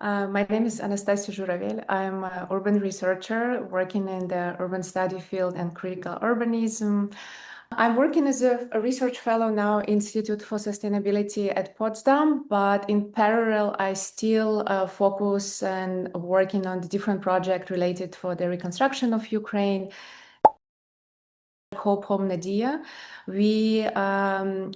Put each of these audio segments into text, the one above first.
My name is Anastasia Zhuravel. I'm an urban researcher working in the urban study field and critical urbanism. I'm working as a research fellow now, Institute for Sustainability at Potsdam, but in parallel, I still focus and working on the different projects related for the reconstruction of Ukraine. Hope Home Nadia. We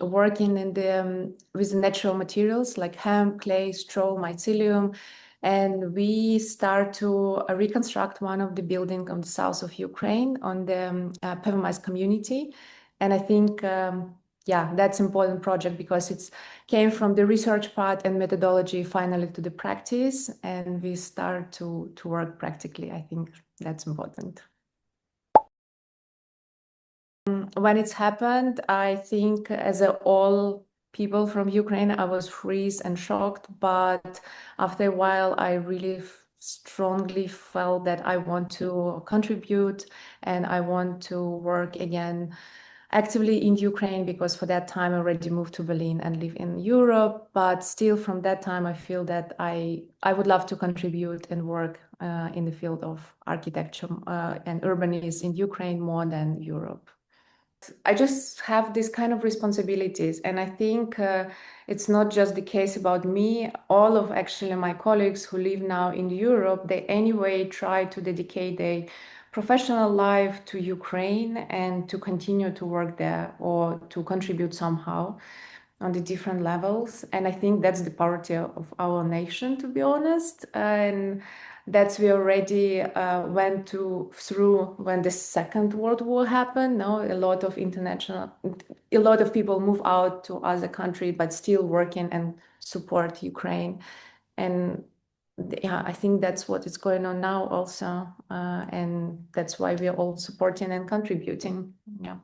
working in the with natural materials like hemp, clay, straw, mycelium, and we start to reconstruct one of the buildings on the south of Ukraine on the Pervomais community. And I think, yeah, that's important project because it's came from the research part and methodology finally to the practice, and we start to work practically. I think that's important. When it's happened, I think as all people from Ukraine, I was freeze and shocked. But after a while, I really strongly felt that I want to contribute and I want to work again actively in Ukraine, because for that time I already moved to Berlin and live in Europe. But still from that time, I feel that I would love to contribute and work in the field of architecture and urbanism in Ukraine more than Europe. I just have these kind of responsibilities, and I think it's not just the case about me. All of actually my colleagues who live now in Europe, they anyway try to dedicate their professional life to Ukraine and to continue to work there or to contribute somehow on the different levels. And I think that's the priority of our nation, to be honest. And that's we already went through when the Second World War happened. Now a lot of people move out to other countries, but still working and support Ukraine. And yeah, I think that's what is going on now also, and that's why we are all supporting and contributing. Yeah.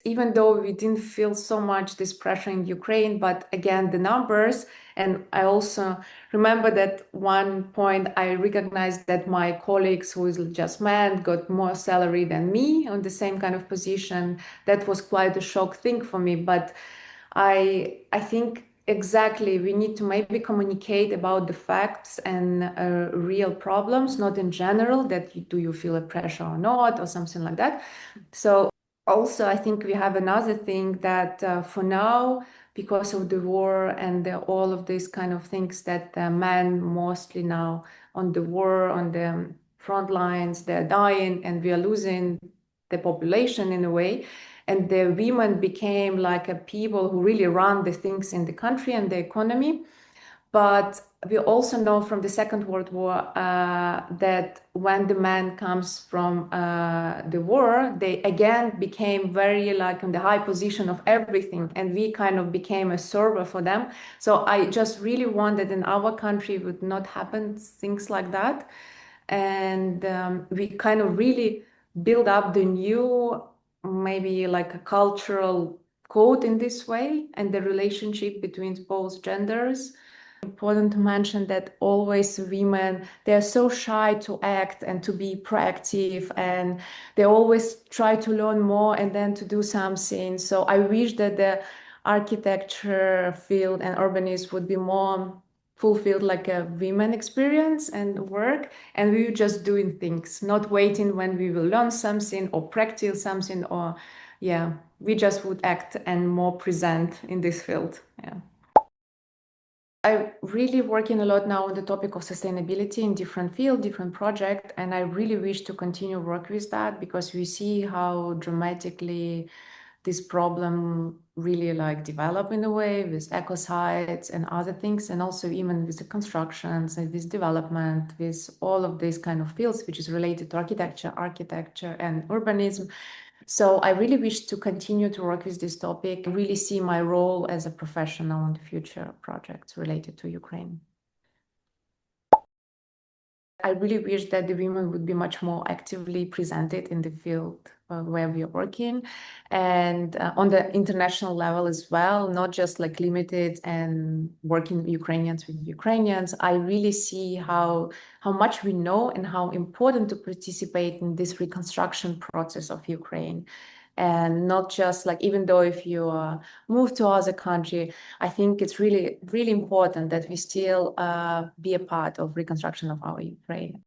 Even though we didn't feel so much this pressure in Ukraine, but again, the numbers, and I also remember that one point I recognized that my colleagues who is just men got more salary than me on the same kind of position. That was quite a shock thing for me, but I think exactly we need to maybe communicate about the facts and real problems, not in general that do you feel a pressure or not or something like that. So also, I think we have another thing that for now, because of the war and all of these kind of things, that men mostly now on the war, on the front lines, they're dying and we are losing the population in a way. And the women became like a people who really run the things in the country and the economy. But we also know from the Second World War that when the man comes from the war, they again became very like in the high position of everything, and we kind of became a server for them. So I just really want that in our country would not happen things like that, and we kind of really build up the new, maybe like a cultural code in this way, and the relationship between both genders. Important to mention that always women, they're so shy to act and to be proactive, and they always try to learn more and then to do something. So I wish that the architecture field and urbanism would be more fulfilled like a women experience and work, and we were just doing things, not waiting when we will learn something or practice something, or yeah, we just would act and more present in this field. Yeah. I'm really working a lot now on the topic of sustainability in different fields, different projects, and I really wish to continue work with that, because we see how dramatically this problem really like develop in a way with ecocides and other things, and also even with the constructions and with development, with all of these kind of fields which is related to architecture and urbanism. So I really wish to continue to work with this topic, really see my role as a professional in the future projects related to Ukraine. I really wish that the women would be much more actively presented in the field where we are working, and on the international level as well, not just like limited and working Ukrainians with Ukrainians. I really see how much we know and how important to participate in this reconstruction process of Ukraine. and not just like, even though if you move to other country, I think it's really, really important that we still be a part of reconstruction of our Ukraine.